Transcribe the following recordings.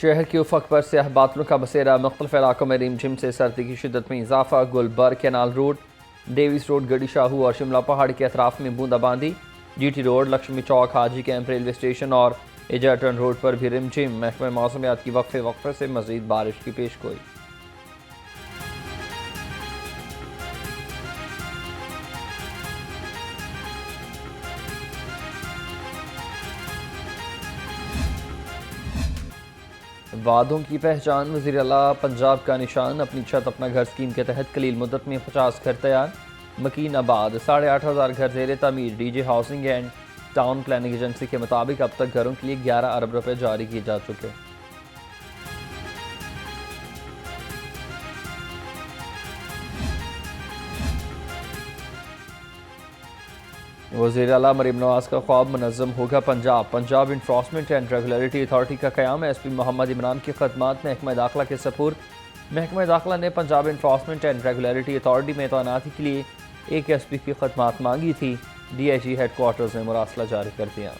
शहर के उफक पर स्याह बादलों का बसेरा, मुख्तलिफ इलाकों में रिमझिम से सर्दी की शिद्दत में इजाफा। Gulberg canal road, Davis road, Garhi Shahu और शिमला पहाड़ के अतराफ में बूंदाबांदी। GT रोड, लक्ष्मी चौक, हाजी कैंप रेलवे स्टेशन और एजर्टन रोड पर भी रिमझिम। महकमे मौसमियात की वक्फे से मजीद बारिश की पेशगोई। वादों की पहचान, वज़ीर आला पंजाब का निशान। अपनी छत अपना घर स्कीम के तहत कलील मुद्दत में 50 घर तैयार। मकीन आबाद, 8,500 घर ज़ेर तमीर। DG housing and town planning agency के मुताबिक अब तक घरों के लिए 11 अरब रुपए जारी किए जा चुके। वज़ीर आला मरीम नवाज का ख्वाब मुनज़्ज़म होगा Punjab enforcement and regulatory authority का क़याम। SP मोहम्मद इमरान की खदमात महकमा दाखिला के सपुर्द। महकमा दाखिला ने Punjab enforcement and regulatory authority में तैनाती के लिए एक SP की खदमात मांगी थी। DIG हेडक्वार्टर्स ने मुरासला जारी कर दिया।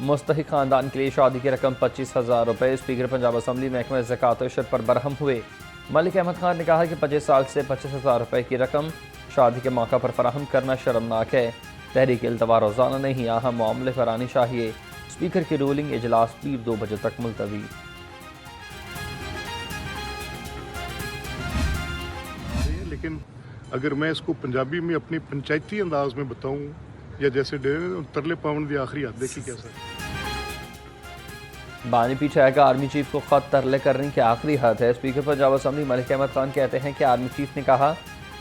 मुस्तहिक खानदान के लिए शादी की रकम 25,000 रुपये। स्पीकर पंजाब असम्बली महकमा ज़कात व इशरत पर बरहम हुए। मलिक अहमद खान ने कहा कि 25 साल से 25,000 रुपये की रकम शादी के मौका पर फराहम करना शर्मनाक है। तहरीक इल्तवा रोज़ाना नहीं, अहम मामले पर आनी चाहिए। स्पीकर की रूलिंग, इजलास पीर 2 बजे तक मुलतवी। लेकिन अगर मैं इसको पंजाबी में अपनी पंचायती अंदाज में बताऊं, या जैसे तरले पावन की आखिरी हद देखी कैसा। बानी पीछे आएगा, आर्मी चीफ को खत तरले करने की आखिरी हद है। स्पीकर पंजाब असम्बली मलिक अहमद खान कहते हैं कि आर्मी चीफ ने कहा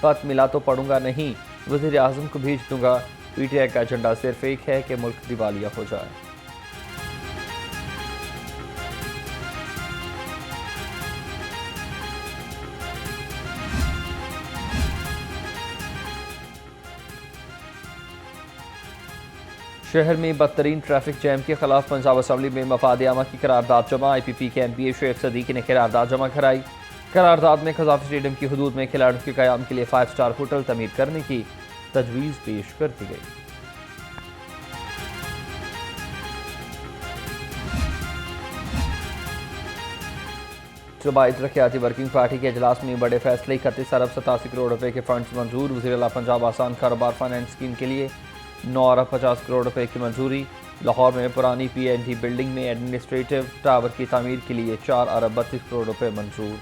खत मिला तो पढ़ूंगा नहीं, वज़ीर आज़म को भेज दूंगा। PTI का एजेंडा सिर्फ एक है कि मुल्क दिवालिया हो जाए। शहर में बदतरीन ट्रैफिक जैम के खिलाफ पंजाब असम्बली में मफाद आमा की करारदाद जमा। IPP के MPA शेख सदीकी ने करारदाद जमा कराई। करारदाद में खजाफी स्टेडियम की हदूद में खिलाड़ियों के क़याम के लिए 5 स्टार होटल तमीर करने की तजवीज़ पेश कर दी गई। सूबाई तरक्याती वर्किंग पार्टी के अजलास में बड़े फैसले। 31 अरब 87 करोड़ रुपए के फंड्स मंजूर। वज़ीर आला पंजाब आसान कारोबार फाइनेंस स्कीम के लिए 9 अरब 50 करोड़ रुपए की मंजूरी। लाहौर में पुरानी PND बिल्डिंग में एडमिनिस्ट्रेटिव टावर की तामीर के लिए 4 अरब 32 करोड़ रुपए मंजूर।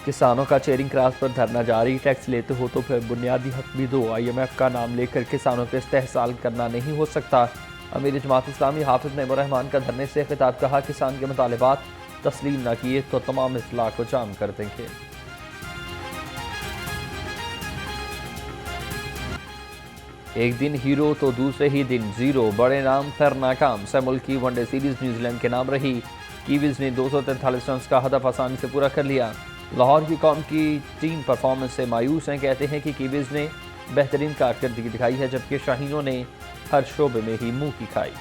किसानों का चेयरिंग क्रास पर धरना जारी। टैक्स लेते हो तो फिर बुनियादी हक भी दो। IMF का नाम लेकर किसानों को इस्तेहसाल करना नहीं हो सकता। अमीर जमात इस्लामी हाफिज नईमुर रहमान का धरने से खिताब, कहा किसान के मुतालिबात तस्लीम न किए तो तमाम इस्लाह को जाम कर देंगे। एक दिन हीरो तो दूसरे ही दिन जीरो, बड़े नाम फिर नाकाम। सैमुल की वनडे सीरीज न्यूजीलैंड के नाम रही। कीवीज ने 243 रन का हदफ आसानी से पूरा कर लिया। लाहौर की कौम की टीम परफॉर्मेंस से मायूस हैं। कहते हैं कि कीवीज ने बेहतरीन कारकर्दगी दिखाई है, जबकि शाहीनों ने हर शोबे में ही मुंह की खाई।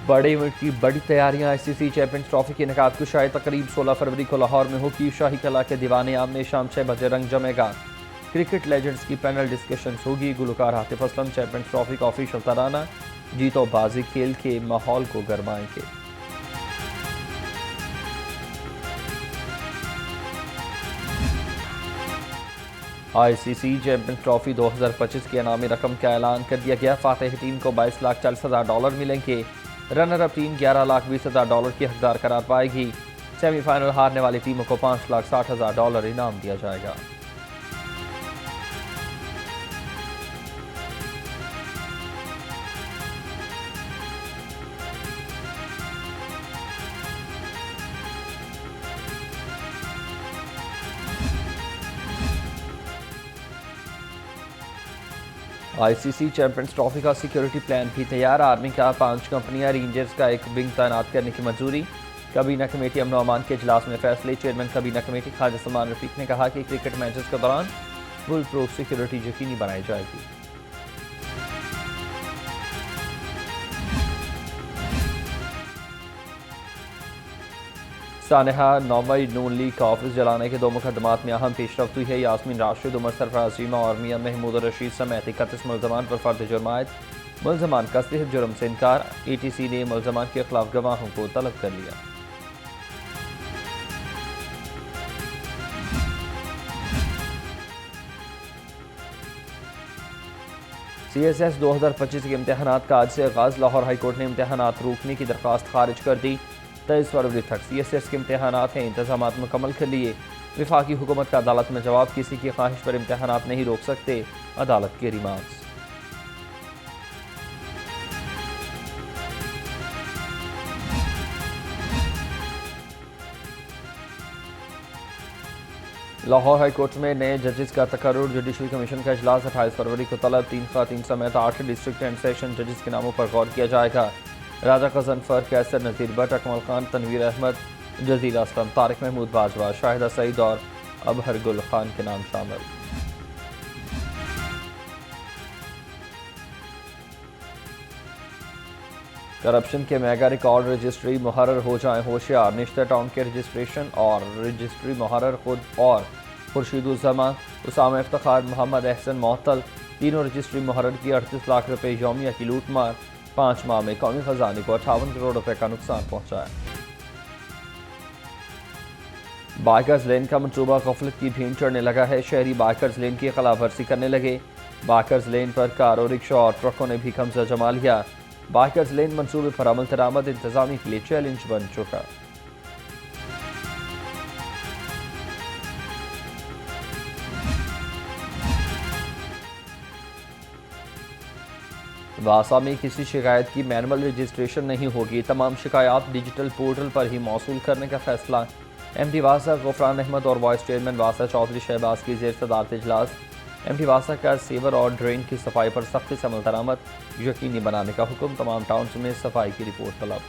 बड़े इवेंट की बड़ी तैयारियां। ICC चैंपियंस ट्रॉफी के इनेकाद को शायद तकरीब 16 फरवरी को लाहौर में होगी। शाही कला के दीवाने आम में शाम 6 बजे रंग जमेगा। क्रिकेट लेजेंड्स की पैनल डिस्कशन होगी। गुलकार आतिफ असलम चैंपियंस ट्रॉफी का ऑफिशियल तराना। जीतो बाजी खेल के माहौल को गरमाएंगे। ICC चैंपियंस ट्रॉफी 2025 की इनामी रकम का ऐलान कर दिया गया। फातेह टीम को $22,40,000 मिलेंगे। रनर अप टीम $11,20,000 की हकदार करार पाएगी। सेमीफाइनल हारने वाली टीमों को $5,60,000 इनाम दिया जाएगा। ICC चैंपियंस ट्रॉफी का सिक्योरिटी प्लान भी तैयार। आर्मी का 5 कंपनियां, रेंजर्स का एक विंग तैनात करने की मंजूरी। काबीना कमेटी अमन अमान के इजलास में फैसले। चेयरमैन काबीना कमेटी ख्वाजा सलमान रफीक ने कहा कि क्रिकेट मैचेस के दौरान फुल प्रूफ सिक्योरिटी यकीनी बनाई जाएगी। सानहा नौवीं नून लीग का ऑफिस जलाने के 2 मुकदमात में अहम पेशरफ्त हुई है। यास्मीन राशिद, उमर सरफराज रीमा और मियां महमूद रशीद समेत 31 मुलजमान पर फर्द जुर्मायत। मुलजमान का सिर्फ जुर्म से इनकार। ATC ने मुलजमान के खिलाफ गवाहों को तलब कर लिया। CSS 2025 के इम्तहानात का आज से आगाज। लाहौर हाईकोर्ट ने इम्तहानात रोकने की दरख्वास्त खारिज कर दी। 23 फरवरी तक CSS के इम्तहानात हैं, इंतजामात मुकम्मल कर लिए। विफाकी हुकूमत का अदालत में जवाब, किसी की ख्वाहिश पर इम्तहानात नहीं रोक सकते, अदालत के रिमार्क्स। लाहौर हाईकोर्ट में नए जजेस का तकर्रुर। जुडिशल कमीशन का इजलास 28 फरवरी को तलब। 3 खातीन समेत 8 डिस्ट्रिक्ट एंड सेशन जजेस के नामों पर गौर किया जाएगा। राजा गजनफर, कैसर नज़ीर भट्ट, अकमल खान, तनवीर अहमद, जजील असलम, तारिक महमूद बाजवा, शाहिदा सईद और अबहर गुल खान के नाम शामिल। करप्शन के मेगा रिकॉर्ड रजिस्ट्री मुहर्रर हो जाएं होशियार। निश्ता टाउन के रजिस्ट्रेशन और रजिस्ट्री मुहर्रर खुद और खुर्शीदुज़्ज़मा, उसामा इफ्तिखार, मोहम्मद अहसन मोहतल, तीनों रजिस्ट्री मुहर्रर की 38 लाख रुपए यौमिया की लूटमार। 5 माह में कौमी खजाने को 58 करोड़ रुपए का नुकसान पहुंचाया। बाइकर्स लेन का मंसूबा गफलत की भीड़ चढ़ने लगा है। शहरी बाइकर्स लेन की खिलाफ वर्जी करने लगे। बाइकर्स लेन पर कारों, रिक्शा और ट्रकों ने भी कब्जा जमा लिया। बाइकर्स लेन मंसूबे पर अमल दरामद इंतजामी के लिए चैलेंज बन चुका। वासा में किसी शिकायत की मैनुअल रजिस्ट्रेशन नहीं होगी। तमाम शिकायत डिजिटल पोर्टल पर ही मौसूल करने का फैसला। MD वासा गुफरान अहमद और वाइस चेयरमैन वासा चौधरी शहबाज की जेर सदारत इजलास। MD वासा का सीवर और ड्रेन की सफाई पर सख्ती से अमल दरामद यकीनी बनाने का हुक्म। तमाम टाउन्स में सफाई की रिपोर्ट तलब।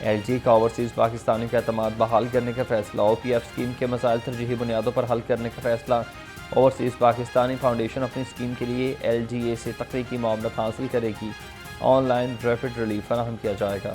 LG का ओवरसीज पाकिस्तानी का एतमाद बहाल करने का फैसला। OPF स्कीम के मसाइल तरजीही बुनियादों पर हल करने का फैसला। ओवरसीज पाकिस्तानी फाउंडेशन अपनी स्कीम के लिए LGA से तकनीकी मामलत हासिल करेगी। ऑनलाइन रैपिड रिलीफ फराहम किया जाएगा।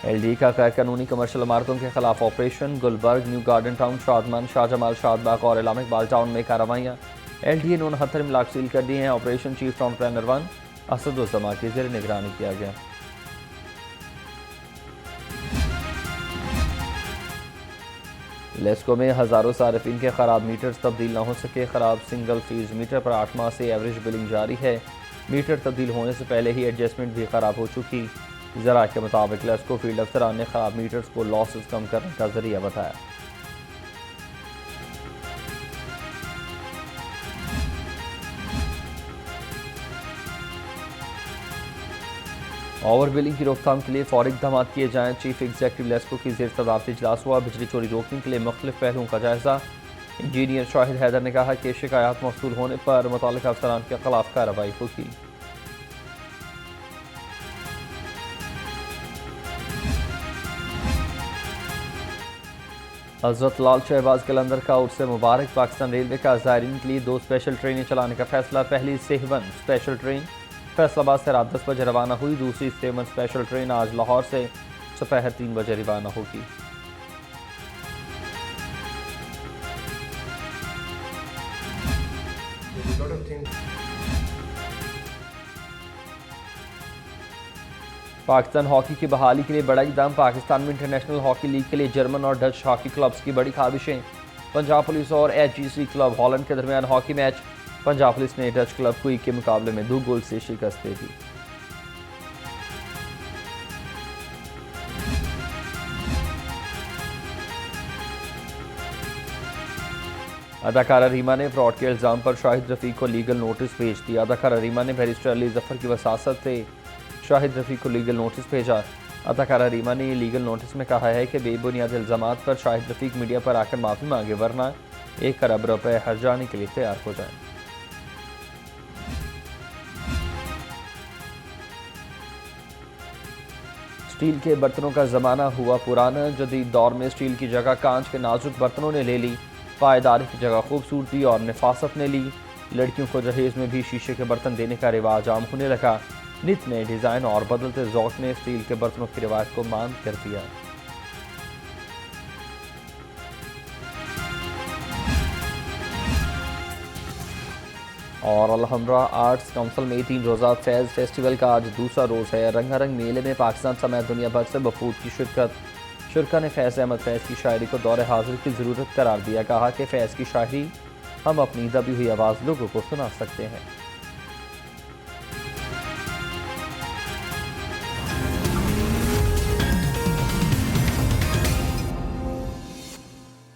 LD का गैर कानूनी कमर्शियल इमारतों के खिलाफ operation. Gulberg, new garden town, Shadman, Shahjamal, Shadbagh और इलाम इकबाल टाउन में कार्रवाइयाँ। LDA ने 69 इमलाक सील कर दिए हैं। ऑपरेशन चीफ टाउन प्लानर 1 असदुज़्ज़मा की ज़ेर निगरानी किया गया। लेस्को में हज़ारों सार्फिन के खराब मीटर्स तब्दील न हो सके। खराब सिंगल फीस मीटर पर 8 माह से एवरेज बिलिंग जारी है। मीटर तब्दील होने से पहले ही एडजस्टमेंट भी खराब हो चुकी। ज़रा के मुताबिक लेस्को फील्ड अफसरान ने खराब मीटर्स को लॉसेस कम करने का जरिया बताया। ओवर बिलिंग की रोकथाम के लिए फौरी इक़दाम किए जाएँ। चीफ एग्जीक्यूटिव लेस्को की ज़ेर सदारत इजलास हुआ। बिजली चोरी रोकने के लिए मुख्तलिफ पहलुओं का जायजा। इंजीनियर शाहिद हैदर ने कहा कि शिकायत मौसूल होने पर मुतल्लिक़ा अफसरान के खिलाफ कार्रवाई होगी। हज़रत लाल शहबाज कलंदर का उर्स मुबारक। पाकिस्तान रेलवे का ज़ायरीन के लिए 2 स्पेशल ट्रेनें चलाने का फैसला। पहली सेवन स्पेशल ट्रेन फैसलाबाद से रात 10 बजे रवाना हुई। दूसरी सेवन स्पेशल ट्रेन आज लाहौर से दोपहर 3 बजे रवाना होगी। पाकिस्तान हॉकी की बहाली के लिए बड़ा इक़दाम। पाकिस्तान में इंटरनेशनल हॉकी लीग के लिए जर्मन और डच हॉकी क्लब्स की बड़ी ख्वाहिशें। पंजाब पुलिस और HGC क्लब हॉलैंड के दरमियान हॉकी मैच। पंजाब पुलिस ने डच क्लब क्विक के मुकाबले में 2 गोल से शिकस्त दे दी। अदाकारा रीमा ने फ्रॉड के इल्ज़ाम पर शाहिद रफ़ीक को लीगल नोटिस भेज दिया। अदाकारा रीमा ने बैरिस्टर अली जफ़र की वसासत से शाहिद रफ़ीक को लीगल नोटिस भेजा। अदाकारा रीमा ने लीगल नोटिस में कहा है कि बेबुनियाद इल्ज़ामात पर शाहिद रफ़ीक मीडिया पर आकर माफ़ी मांगे, वरना 1 अरब रुपए हर जाने के लिए तैयार हो जाए। स्टील के बर्तनों का ज़माना हुआ पुराना। जदीद दौर में स्टील की जगह कांच के नाजुक बर्तनों ने ले ली। पायदारी की जगह खूबसूरती और नफासत ने ली। लड़कियों को जहेज में भी शीशे के बर्तन देने का रिवाज आम होने लगा। नित नए डिज़ाइन और बदलते ज़ौक़ ने स्टील के बर्तनों की रिवायत को मांद कर दिया। और अलहमरा आर्ट्स काउंसिल में 3 रोज़ा फैज़ फेस्टिवल का आज दूसरा रोज़ है। रंगारंग मेले में पाकिस्तान समेत दुनिया भर से वफूद की शिरकत। शुरका ने फैज़ अहमद फैज़ की शायरी को दौरे हाजिर की ज़रूरत करार दिया। कहा कि फैज़ की शायरी हम अपनी दबी हुई आवाज़ लोगों को सुना सकते हैं।